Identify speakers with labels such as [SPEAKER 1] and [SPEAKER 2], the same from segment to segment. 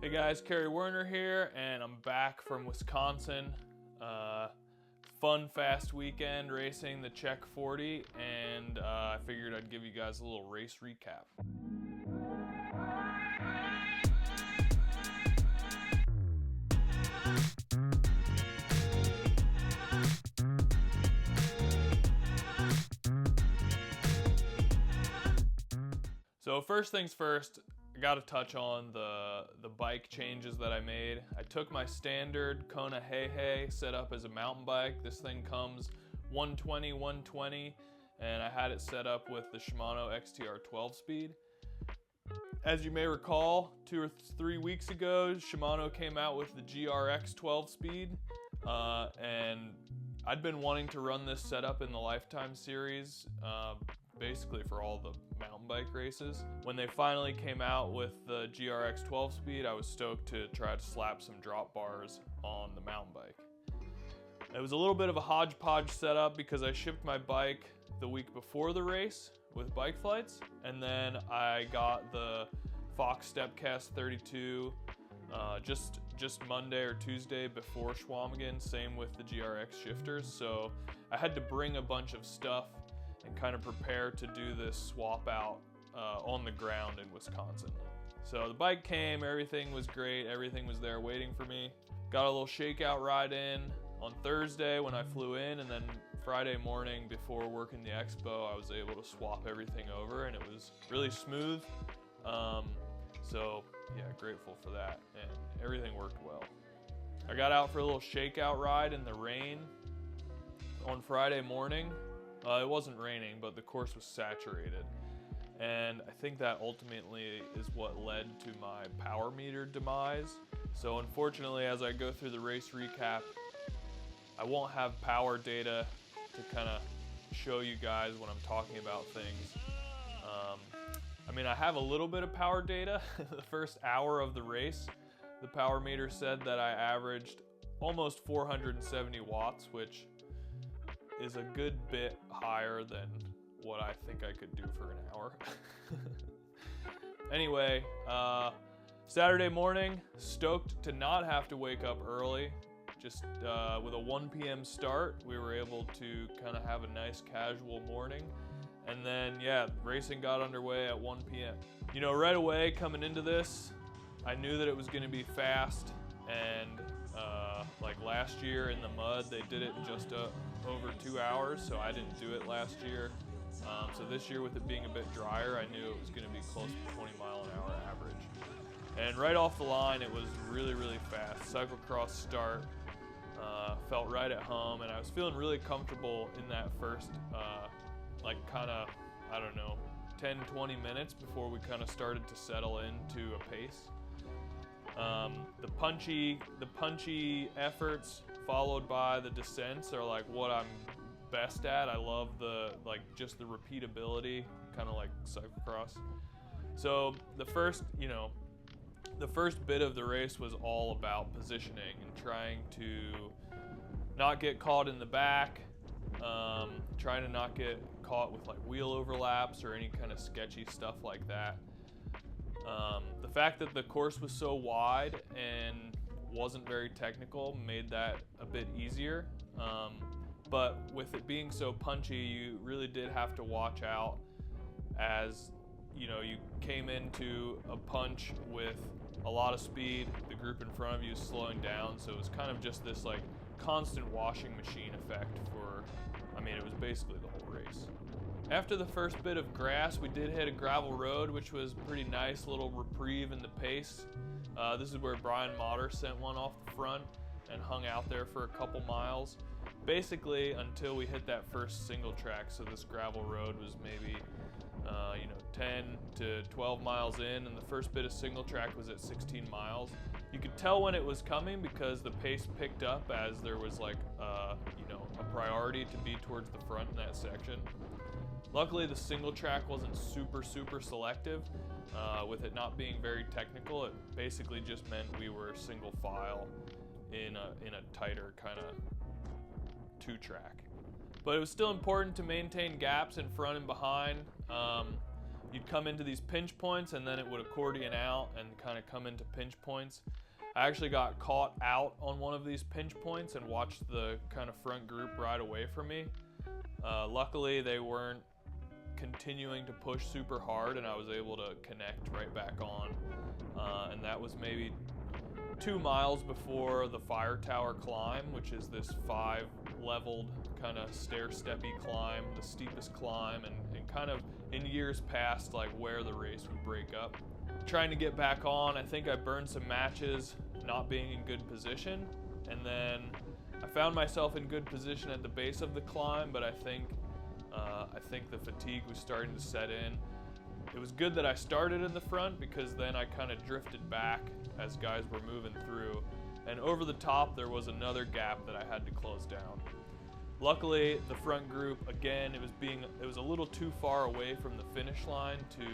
[SPEAKER 1] Hey guys, Kerry Werner here, and I'm back from Wisconsin. Fun, fast weekend racing the Cheq 40, and I figured I'd give you guys a little race recap. So first things first, I gotta touch on the bike changes that I made. I took my standard Kona Hey set up as a mountain bike. This thing comes 120, 120, and I had it set up with the Shimano XTR 12 speed. As you may recall, 2 or 3 weeks ago, Shimano came out with the GRX 12 speed, and I'd been wanting to run this setup in the Lifetime series, basically for all the mountain bike races. When they finally came out with the GRX 12 speed, I was stoked to try to slap some drop bars on the mountain bike. It was a little bit of a hodgepodge setup because I shipped my bike the week before the race with Bike Flights, and then I got the Fox Stepcast 32 just Monday or Tuesday before Chequamegon, same with the GRX shifters. So I had to bring a bunch of stuff and kind of prepare to do this swap out on the ground in Wisconsin. So the bike came, everything was great, everything was there waiting for me. Got a little shakeout ride in on Thursday when I flew in, and then Friday morning before working the expo, I was able to swap everything over, and it was really smooth. So yeah, grateful for that, and everything worked well. I got out for a little shakeout ride in the rain on Friday morning. It wasn't raining, but the course was saturated. And I think that ultimately is what led to my power meter demise. So unfortunately, as I go through the race recap, I won't have power data to kind of show you guys when I'm talking about things. I mean, I have a little bit of power data. The first hour of the race, the power meter said that I averaged almost 470 watts, which is a good bit higher than what I think I could do for an hour. Anyway, Saturday morning, stoked to not have to wake up early. Just with a 1 p.m. start, we were able to kind of have a nice casual morning. And then, yeah, racing got underway at 1 p.m. You know, right away coming into this, I knew that it was gonna be fast, and like last year in the mud, they did it in just over 2 hours, so I didn't do it last year. So this year, with it being a bit drier, I knew it was gonna be close to 20 mile an hour average. And right off the line, it was really, really fast. Cyclocross start, felt right at home, and I was feeling really comfortable in that first, like kind of, I don't know, 10, 20 minutes before we kind of started to settle into a pace. The punchy efforts followed by the descents are like what I'm best at. I love just the repeatability, kind of like cyclocross. So the first bit of the race was all about positioning and trying to not get caught in the back, trying to not get caught with like wheel overlaps or any kind of sketchy stuff like that. The fact that the course was so wide and wasn't very technical made that a bit easier. But with it being so punchy, you really did have to watch out as you came into a punch with a lot of speed. The group in front of you is slowing down, so it was kind of just this like constant washing machine effect for, it was basically the whole race. After the first bit of grass, we did hit a gravel road, which was pretty nice, little reprieve in the pace. This is where Brian Motter sent one off the front and hung out there for a couple miles, basically until we hit that first single track. So this gravel road was maybe 10 to 12 miles in, and the first bit of single track was at 16 miles. You could tell when it was coming because the pace picked up as there was like a priority to be towards the front in that section. Luckily, the single track wasn't super selective. With it not being very technical, it basically just meant we were single file in a tighter kind of 2-track. But it was still important to maintain gaps in front and behind. you'd come into these pinch points and then it would accordion out and kind of come into pinch points. I actually got caught out on one of these pinch points and watched the kind of front group ride away from me. Luckily, they weren't continuing to push super hard and I was able to connect right back on. And that was maybe 2 miles before the fire tower climb, which is this 5-leveled kind of stair-steppy climb, the steepest climb, and kind of in years past, like where the race would break up. Trying to get back on, I think I burned some matches not being in good position, and then I found myself in good position at the base of the climb, but I think the fatigue was starting to set in. It was good that I started in the front because then I kind of drifted back as guys were moving through, and over the top there was another gap that I had to close down. Luckily, the front group, again, it was a little too far away from the finish line to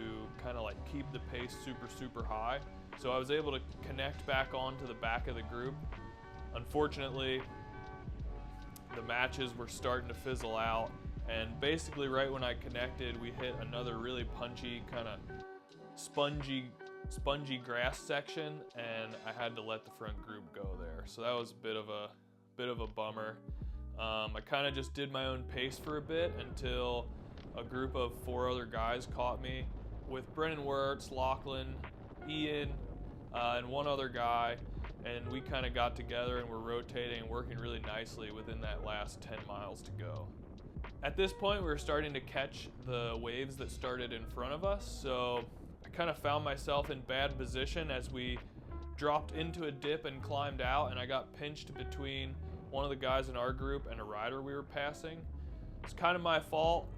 [SPEAKER 1] kind of like keep the pace super high. So I was able to connect back onto the back of the group. Unfortunately, the matches were starting to fizzle out, and basically right when I connected, we hit another really punchy, kind of spongy grass section, and I had to let the front group go there. So that was a bit of a bummer. I kind of just did my own pace for a bit until a group of 4 other guys caught me with Brennan Wirtz, Lachlan, Ian, and one other guy, and we kind of got together and were rotating and working really nicely within that last 10 miles to go. At this point, we were starting to catch the waves that started in front of us, so I kind of found myself in bad position as we dropped into a dip and climbed out, and I got pinched between one of the guys in our group and a rider we were passing. It's kind of my fault,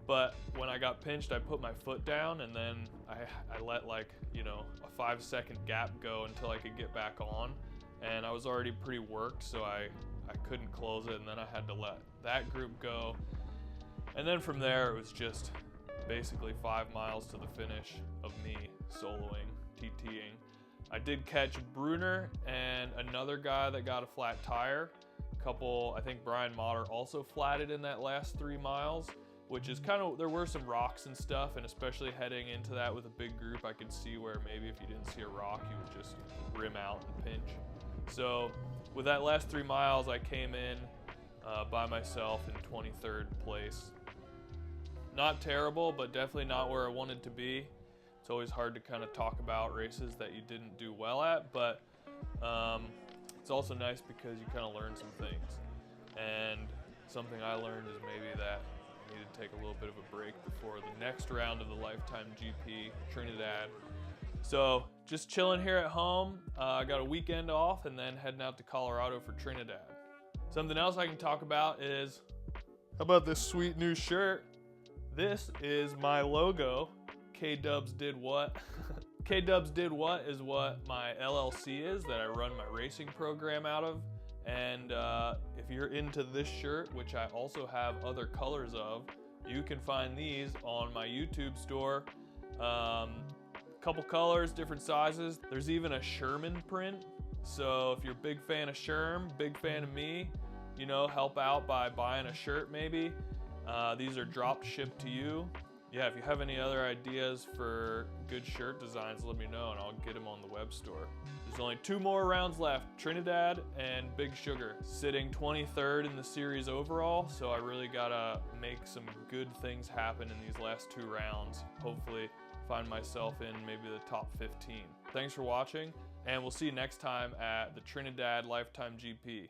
[SPEAKER 1] but when I got pinched, I put my foot down, and then I let like, a 5-second gap go until I could get back on, and I was already pretty worked, so I couldn't close it, and then I had to let that group go. And then from there, it was just basically 5 miles to the finish of me soloing, TTing. I did catch Werner and another guy that got a flat tire. I think Brian Motter also flatted in that last 3 miles, which is there were some rocks and stuff, and especially heading into that with a big group, I could see where maybe if you didn't see a rock, you would just rim out and pinch. So with that last 3 miles, I came in by myself in 23rd place. Not terrible, but definitely not where I wanted to be. It's always hard to kind of talk about races that you didn't do well at, but it's also nice because you kind of learn some things. And something I learned is maybe that I need to take a little bit of a break before the next round of the Lifetime GP, Trinidad. So just chilling here at home. I got a weekend off and then heading out to Colorado for Trinidad. Something else I can talk about is, how about this sweet new shirt? This is my logo. K-dubz did what? K-dubz did what is what my LLC is that I run my racing program out of. And if you're into this shirt, which I also have other colors of, you can find these on my YouTube store. Couple colors, different sizes. There's even a Sherman print. So if you're a big fan of Sherm, big fan of me, help out by buying a shirt maybe. These are drop shipped to you. Yeah, if you have any other ideas for good shirt designs, let me know and I'll get them on the web store. There's only 2 more rounds left, Trinidad and Big Sugar. Sitting 23rd in the series overall, so I really gotta make some good things happen in these last 2 rounds. Hopefully find myself in maybe the top 15. Thanks for watching, and we'll see you next time at the Trinidad Lifetime GP.